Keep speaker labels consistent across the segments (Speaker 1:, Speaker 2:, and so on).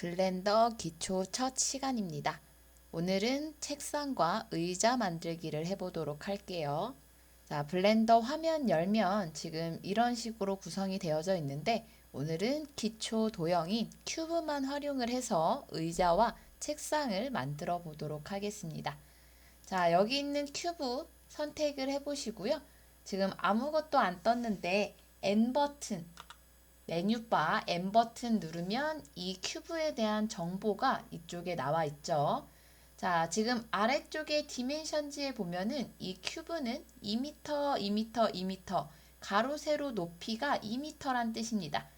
Speaker 1: 블렌더 기초 첫 시간입니다. 오늘은 책상과 의자 만들기를 해보도록 할게요. 자, 블렌더 화면 열면 지금 이런 식으로 구성이 되어져 있는데 오늘은 기초 도형인 큐브만 활용을 해서 의자와 책상을 만들어 보도록 하겠습니다. 자, 여기 있는 큐브 선택을 해보시고요. 지금 아무것도 안 떴는데 N 버튼 메뉴바 N 버튼 누르면 이 큐브에 대한 정보가 이쪽에 나와 있죠. 자, 지금 아래쪽에 디멘션지에 보면은 이 큐브는 2m, 2m, 2m, 가로, 세로 높이가 2m란 뜻입니다.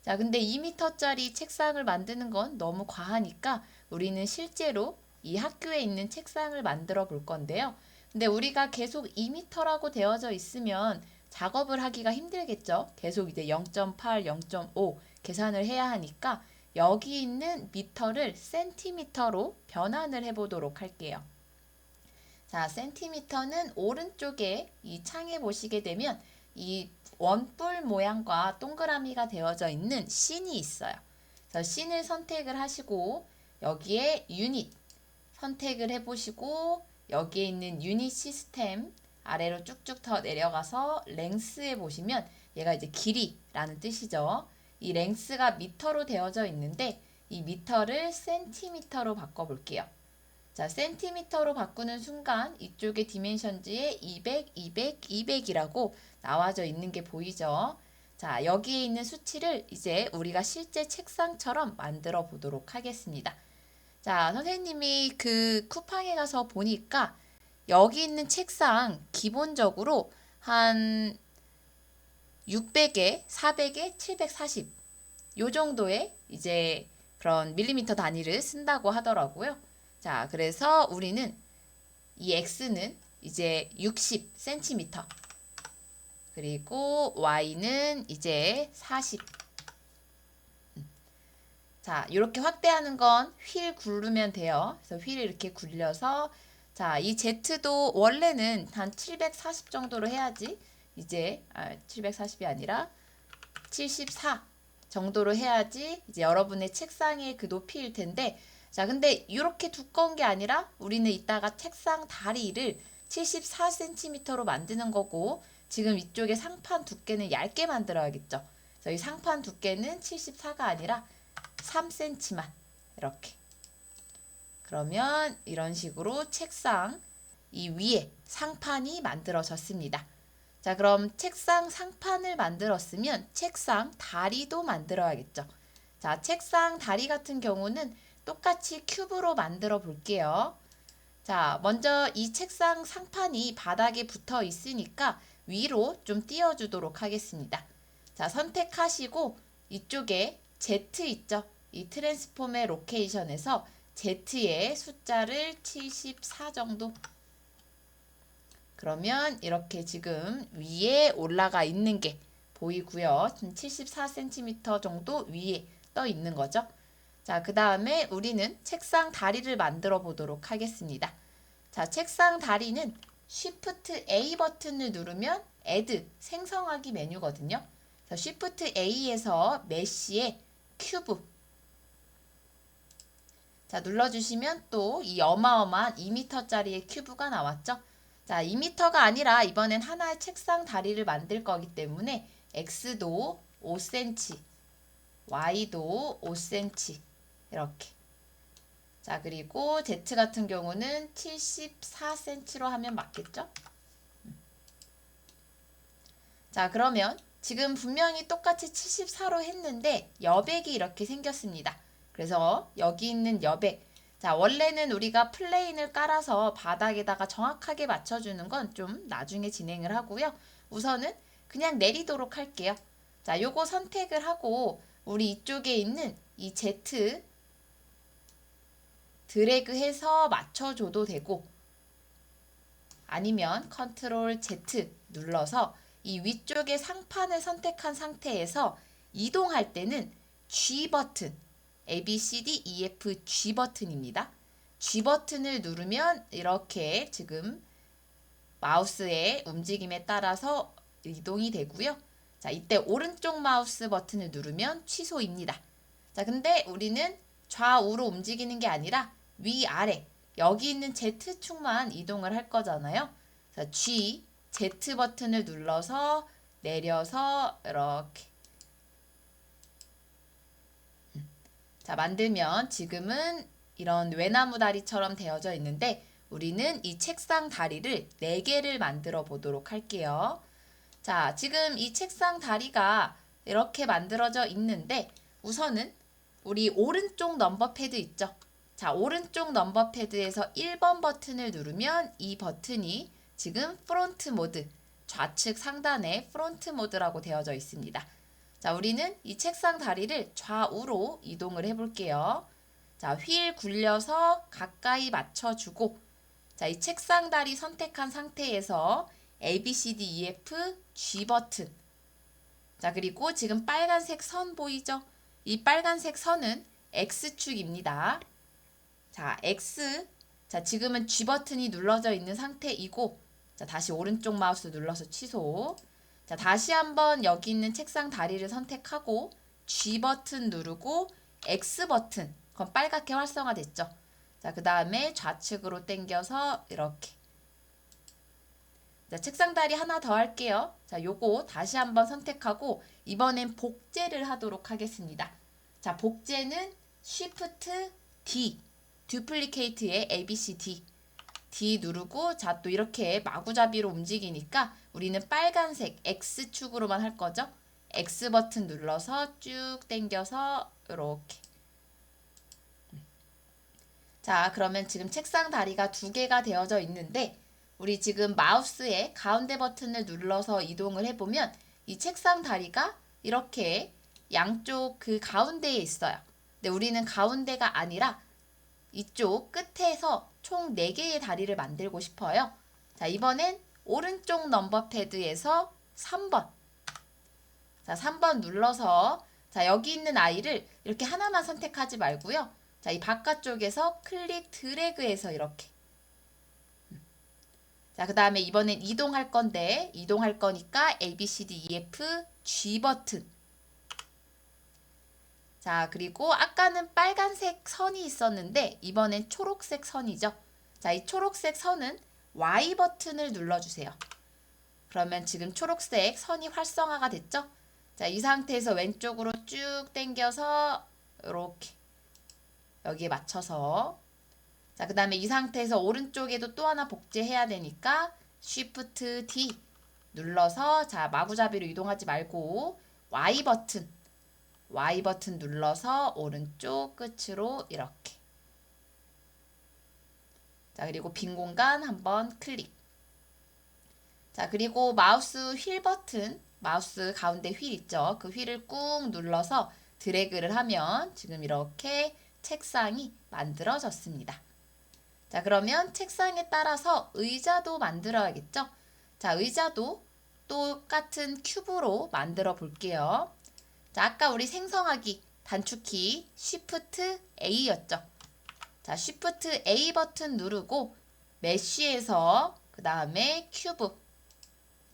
Speaker 1: 자, 근데 2m짜리 책상을 만드는 건 너무 과하니까 우리는 실제로 이 학교에 있는 책상을 만들어 볼 건데요. 근데 우리가 계속 2m라고 되어져 있으면 작업을 하기가 힘들겠죠. 계속 이제 0.8, 0.5 계산을 해야 하니까 여기 있는 미터를 센티미터로 변환을 해보도록 할게요. 자, 센티미터는 오른쪽에 이 창에 보시게 되면 이 원뿔 모양과 동그라미가 되어져 있는 씬이 있어요. 그래서 씬을 선택을 하시고 여기에 유닛 선택을 해보시고 여기에 있는 유닛 시스템 아래로 쭉쭉 더 내려가서 랭스에 보시면 얘가 이제 길이라는 뜻이죠. 이 랭스가 미터로 되어져 있는데 이 미터를 센티미터로 바꿔볼게요. 자, 센티미터로 바꾸는 순간 이쪽에 디멘션지에 200, 200, 200이라고 나와져 있는 게 보이죠? 자, 여기에 있는 수치를 이제 우리가 실제 책상처럼 만들어 보도록 하겠습니다. 자, 선생님이 그 쿠팡에 가서 보니까 여기 있는 책상 기본적으로 한 600에, 400에, 740 요 정도의 이제 그런 밀리미터 단위를 쓴다고 하더라고요. 자, 그래서 우리는 이 X는 이제 60cm 그리고 Y는 이제 40. 자, 이렇게 확대하는 건 휠 굴르면 돼요. 그래서 휠을 이렇게 굴려서 자, 이 Z도 원래는 한 740 정도로 해야지 이제 740이 아니라 74 정도로 해야지 이제 여러분의 책상의 그 높이일 텐데 자, 근데 이렇게 두꺼운 게 아니라 우리는 이따가 책상 다리를 74cm로 만드는 거고 지금 이쪽에 상판 두께는 얇게 만들어야겠죠. 그래서 이 상판 두께는 74가 아니라 3cm만 이렇게 그러면 이런 식으로 책상 이 위에 상판이 만들어졌습니다. 자, 그럼 책상 상판을 만들었으면 책상 다리도 만들어야겠죠. 자, 책상 다리 같은 경우는 똑같이 큐브로 만들어 볼게요. 자, 먼저 이 책상 상판이 바닥에 붙어 있으니까 위로 좀 띄워주도록 하겠습니다. 자, 선택하시고 이쪽에 Z 있죠? 이 트랜스폼의 로케이션에서 Z의 숫자를 74 정도 그러면 이렇게 지금 위에 올라가 있는 게 보이고요. 74cm 정도 위에 떠 있는 거죠. 자, 그 다음에 우리는 책상 다리를 만들어 보도록 하겠습니다. 자, 책상 다리는 Shift A 버튼을 누르면 Add 생성하기 메뉴거든요. 자, Shift A에서 메쉬에 큐브 자, 눌러주시면 또 이 어마어마한 2m짜리의 큐브가 나왔죠. 자, 2m가 아니라 이번엔 하나의 책상 다리를 만들 거기 때문에 X도 5cm, Y도 5cm 이렇게. 자, 그리고 Z 같은 경우는 74cm로 하면 맞겠죠? 자, 그러면 지금 분명히 똑같이 74로 했는데 여백이 이렇게 생겼습니다. 그래서 여기 있는 여백 자, 원래는 우리가 플레인을 깔아서 바닥에다가 정확하게 맞춰주는 건 좀 나중에 진행을 하고요. 우선은 그냥 내리도록 할게요. 자, 요거 선택을 하고 우리 이쪽에 있는 이 Z 드래그해서 맞춰줘도 되고 아니면 컨트롤 Z 눌러서 이 위쪽에 상판을 선택한 상태에서 이동할 때는 G 버튼 A, B, C, D, E, F, G 버튼입니다. G 버튼을 누르면 이렇게 지금 마우스의 움직임에 따라서 이동이 되고요. 자, 이때 오른쪽 마우스 버튼을 누르면 취소입니다. 자, 근데 우리는 좌우로 움직이는 게 아니라 위아래 여기 있는 Z축만 이동을 할 거잖아요. 그래서 G, Z 버튼을 눌러서 내려서 이렇게 자 만들면 지금은 이런 외나무 다리처럼 되어져 있는데 우리는 이 책상 다리를 4개를 만들어 보도록 할게요. 자 지금 이 책상 다리가 이렇게 만들어져 있는데 우선은 우리 오른쪽 넘버 패드 있죠? 자, 오른쪽 넘버 패드에서 1번 버튼을 누르면 이 버튼이 지금 프론트 모드, 좌측 상단에 프론트 모드라고 되어져 있습니다. 자, 우리는 이 책상 다리를 좌우로 이동을 해볼게요. 자, 휠 굴려서 가까이 맞춰주고 자, 이 책상 다리 선택한 상태에서 A, B, C, D, E, F, G 버튼 자, 그리고 지금 빨간색 선 보이죠? 이 빨간색 선은 X축입니다. 자, X. 자, 지금은 G 버튼이 눌러져 있는 상태이고, 자, 다시 오른쪽 마우스 눌러서 취소. 자, 다시 한번 여기 있는 책상 다리를 선택하고, G 버튼 누르고, X 버튼. 그건 빨갛게 활성화됐죠? 자, 그 다음에 좌측으로 당겨서 이렇게. 자, 책상 다리 하나 더 할게요. 자, 요거 다시 한번 선택하고 이번엔 복제를 하도록 하겠습니다. 자, 복제는 Shift D, Duplicate의 ABCD, D 누르고 자, 또 이렇게 마구잡이로 움직이니까 우리는 빨간색 X축으로만 할 거죠. X 버튼 눌러서 쭉 당겨서 이렇게. 자, 그러면 지금 책상 다리가 2개가 되어져 있는데 우리 지금 마우스의 가운데 버튼을 눌러서 이동을 해보면 이 책상 다리가 이렇게 양쪽 그 가운데에 있어요. 근데 우리는 가운데가 아니라 이쪽 끝에서 총 4개의 다리를 만들고 싶어요. 자, 이번엔 오른쪽 넘버 패드에서 3번. 자, 3번 눌러서 자, 여기 있는 아이를 이렇게 하나만 선택하지 말고요. 자, 이 바깥쪽에서 클릭 드래그해서 이렇게 자, 그 다음에 이번엔 이동할 건데 이동할 거니까 A, B, C, D, E, F, G 버튼 자, 그리고 아까는 빨간색 선이 있었는데 이번엔 초록색 선이죠. 자, 이 초록색 선은 Y 버튼을 눌러주세요. 그러면 지금 초록색 선이 활성화가 됐죠? 자, 이 상태에서 왼쪽으로 쭉 당겨서 이렇게 여기에 맞춰서 자, 그 다음에 이 상태에서 오른쪽에도 또 하나 복제해야 되니까 Shift D 눌러서 자, 마구잡이로 이동하지 말고 Y 버튼 눌러서 오른쪽 끝으로 이렇게 자, 그리고 빈 공간 한번 클릭 자, 그리고 마우스 휠 버튼 마우스 가운데 휠 있죠? 그 휠을 꾹 눌러서 드래그를 하면 지금 이렇게 책상이 만들어졌습니다. 자, 그러면 책상에 따라서 의자도 만들어야겠죠? 자, 의자도 똑같은 큐브로 만들어 볼게요. 자, 아까 우리 생성하기 단축키 Shift A였죠? 자, Shift A 버튼 누르고 메쉬에서 그 다음에 큐브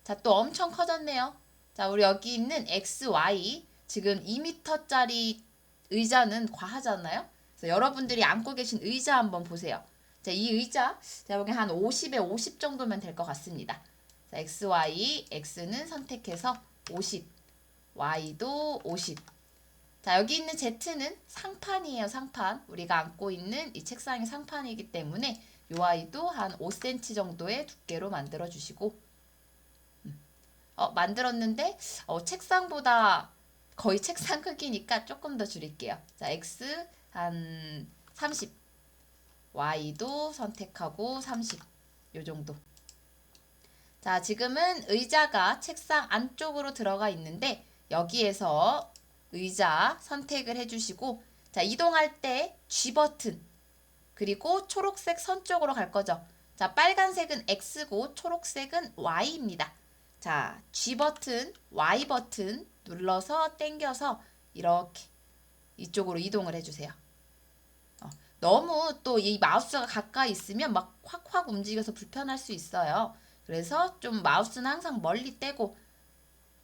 Speaker 1: 자, 또 엄청 커졌네요. 자, 우리 여기 있는 XY 지금 2m짜리 의자는 과하잖아요? 그래서 여러분들이 앉고 계신 의자 한번 보세요. 자, 이 의자 제가 보기엔 한 50에 50 정도면 될 것 같습니다. 자, XY, X는 선택해서 50, Y도 50. 자, 여기 있는 Z는 상판이에요, 상판. 우리가 앉고 있는 이 책상이 상판이기 때문에 이 아이도 한 5cm 정도의 두께로 만들어 주시고 만들었는데 책상보다 거의 책상 크기니까 조금 더 줄일게요. 자, X 한 30, Y도 선택하고 30, 요 정도. 자, 지금은 의자가 책상 안쪽으로 들어가 있는데 여기에서 의자 선택을 해주시고 자, 이동할 때 G 버튼 그리고 초록색 선 쪽으로 갈 거죠. 자, 빨간색은 X고 초록색은 Y입니다. 자, G 버튼, Y 버튼 눌러서 당겨서 이렇게 이쪽으로 이동을 해주세요. 너무 또 이 마우스가 가까이 있으면 막 확확 움직여서 불편할 수 있어요. 그래서 좀 마우스는 항상 멀리 떼고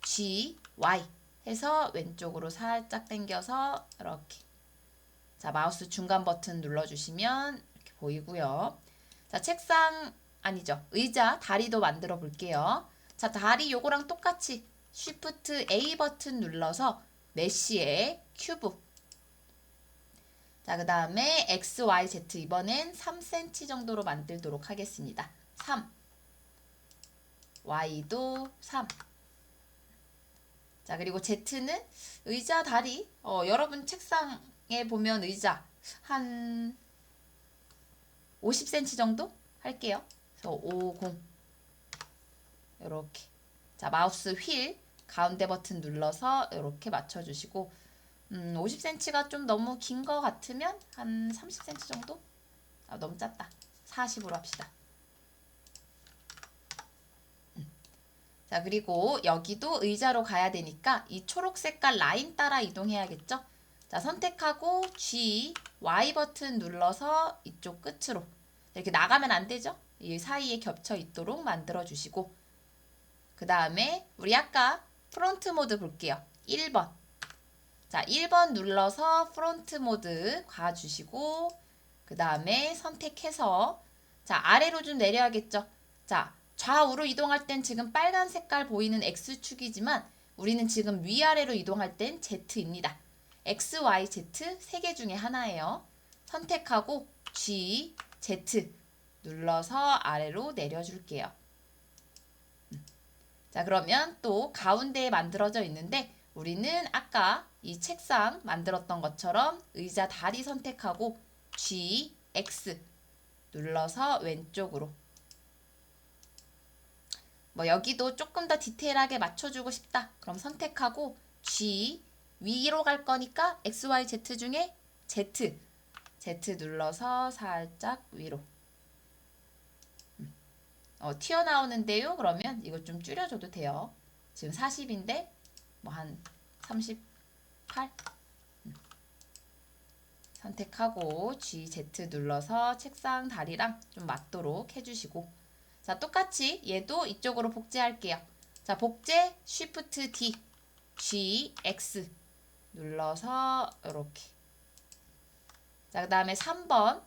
Speaker 1: G, Y 해서 왼쪽으로 살짝 당겨서 이렇게 자, 마우스 중간 버튼 눌러주시면 이렇게 보이고요. 자, 책상 아니죠. 의자 다리도 만들어 볼게요. 자, 다리 요거랑 똑같이 Shift A 버튼 눌러서 메쉬에 큐브. 자, 그 다음에 X, Y, Z 이번엔 3cm 정도로 만들도록 하겠습니다. 3. Y도 3. 자, 그리고 Z는 의자 다리. 여러분 책상에 보면 의자 한 50cm 정도 할게요. 그래서 50. 이렇게. 자, 마우스 휠 가운데 버튼 눌러서 이렇게 맞춰주시고 50cm가 좀 너무 긴 거 같으면 한 30cm 정도? 아, 너무 작다. 40으로 합시다. 자, 그리고 여기도 의자로 가야 되니까 이 초록 색깔 라인 따라 이동해야겠죠? 자, 선택하고 G, Y 버튼 눌러서 이쪽 끝으로 이렇게 나가면 안 되죠? 이 사이에 겹쳐 있도록 만들어 주시고 그 다음에 우리 아까 프론트 모드 볼게요. 1번. 자, 1번 눌러서 프론트 모드 가주시고 그 다음에 선택해서 자, 아래로 좀 내려야겠죠? 자, 좌우로 이동할 땐 지금 빨간 색깔 보이는 X축이지만 우리는 지금 위아래로 이동할 땐 Z입니다. X, Y, Z 세 개 중에 하나예요. 선택하고 G, Z 눌러서 아래로 내려줄게요. 자, 그러면 또 가운데에 만들어져 있는데 우리는 아까 이 책상 만들었던 것처럼 의자 다리 선택하고 G, X 눌러서 왼쪽으로 뭐 여기도 조금 더 디테일하게 맞춰주고 싶다. 그럼 선택하고 G 위로 갈 거니까 X, Y, Z 중에 Z 눌러서 살짝 위로 튀어나오는데요. 그러면 이거 좀 줄여줘도 돼요. 지금 40인데 뭐 한 38 선택하고 G, Z 눌러서 책상 다리랑 좀 맞도록 해주시고 자, 똑같이 얘도 이쪽으로 복제할게요. 자, 복제 Shift D, G, X 눌러서 이렇게 자, 그 다음에 3번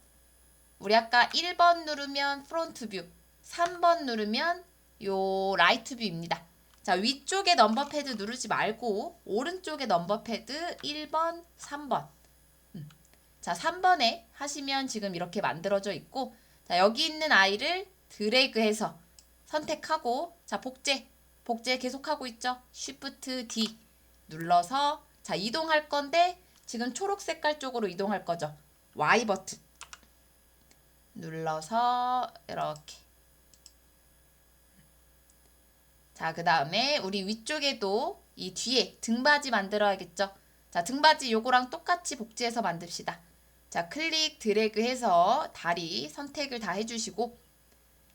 Speaker 1: 우리 아까 1번 누르면 프론트 뷰 3번 누르면 요 라이트 뷰입니다. 자, 위쪽에 넘버 패드 누르지 말고 오른쪽에 넘버 패드 1번, 3번. 자, 3번에 하시면 지금 이렇게 만들어져 있고 자, 여기 있는 아이를 드래그해서 선택하고 자, 복제 계속하고 있죠? Shift D 눌러서 자, 이동할 건데 지금 초록 색깔 쪽으로 이동할 거죠? Y 버튼 눌러서 이렇게 자, 그 다음에 우리 위쪽에도 이 뒤에 등받이 만들어야겠죠? 자, 등받이 요거랑 똑같이 복제해서 만듭시다. 자, 클릭 드래그 해서 다리 선택을 다 해주시고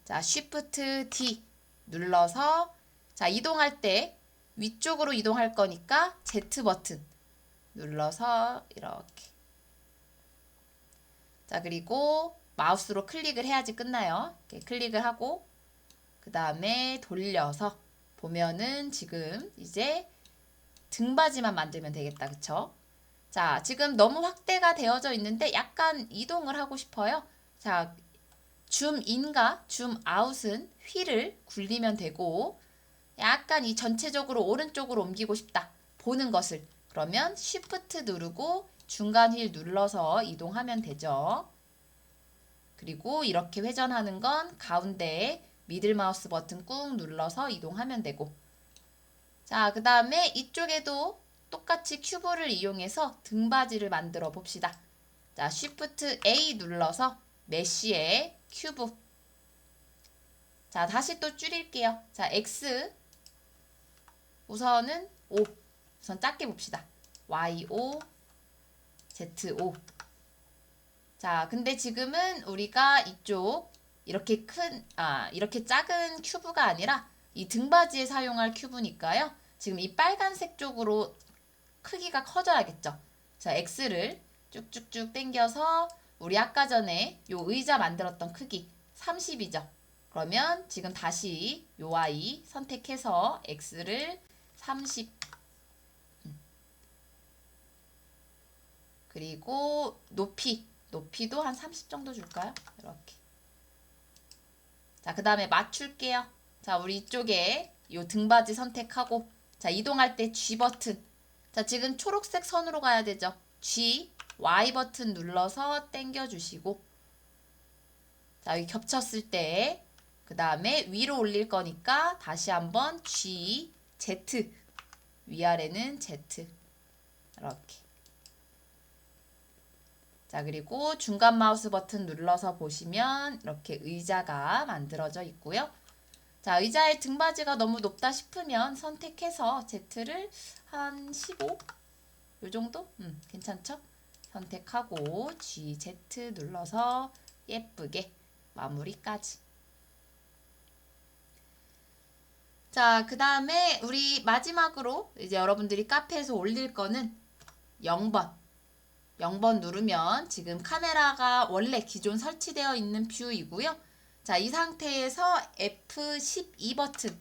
Speaker 1: 자, Shift D 눌러서 자, 이동할 때 위쪽으로 이동할 거니까 Z 버튼 눌러서 이렇게 자, 그리고 마우스로 클릭을 해야지 끝나요. 이렇게 클릭을 하고 그 다음에 돌려서 보면은 지금 이제 등받이만 만들면 되겠다. 그쵸? 자, 지금 너무 확대가 되어져 있는데 약간 이동을 하고 싶어요. 자, 줌인과 줌아웃은 휠을 굴리면 되고 약간 이 전체적으로 오른쪽으로 옮기고 싶다. 보는 것을. 그러면 Shift 누르고 중간 휠 눌러서 이동하면 되죠. 그리고 이렇게 회전하는 건 가운데에 미들 마우스 버튼 꾹 눌러서 이동하면 되고 자, 그 다음에 이쪽에도 똑같이 큐브를 이용해서 등받이를 만들어 봅시다. 자, Shift A 눌러서 메쉬에 큐브 자, 다시 또 줄일게요. 자, X 우선은 5 우선 작게 봅시다. Y5 Z5 자, 근데 지금은 우리가 이쪽 이렇게 이렇게 작은 큐브가 아니라 이 등받이에 사용할 큐브니까요. 지금 이 빨간색 쪽으로 크기가 커져야겠죠. 자, X를 쭉쭉쭉 당겨서 우리 아까 전에 요 의자 만들었던 크기 30이죠. 그러면 지금 다시 요 Y 선택해서 X를 30 그리고 높이도 한 30 정도 줄까요? 이렇게. 자, 그 다음에 맞출게요. 자, 우리 이쪽에 요 등받이 선택하고, 자, 이동할 때 G 버튼. 자, 지금 초록색 선으로 가야 되죠. G, Y 버튼 눌러서 당겨주시고, 자, 여기 겹쳤을 때, 그 다음에 위로 올릴 거니까 다시 한번 G, Z, 위아래는 Z. 이렇게. 자, 그리고 중간 마우스 버튼 눌러서 보시면 이렇게 의자가 만들어져 있고요. 자, 의자의 등받이가 너무 높다 싶으면 선택해서 Z를 한 15? 요 정도? 괜찮죠? 선택하고 GZ 눌러서 예쁘게 마무리까지. 자, 그 다음에 우리 마지막으로 이제 여러분들이 카페에서 올릴 거는 0번. 0번 누르면 지금 카메라가 원래 기존 설치되어 있는 뷰이고요. 자, 이 상태에서 F12 버튼.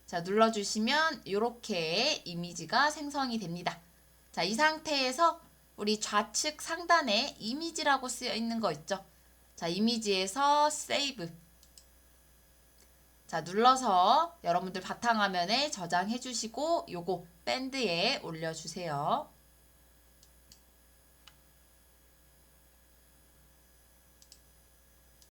Speaker 1: 자, 눌러주시면 이렇게 이미지가 생성이 됩니다. 자, 이 상태에서 우리 좌측 상단에 이미지라고 쓰여 있는 거 있죠? 자, 이미지에서 세이브. 자, 눌러서 여러분들 바탕화면에 저장해 주시고 요거 밴드에 올려주세요.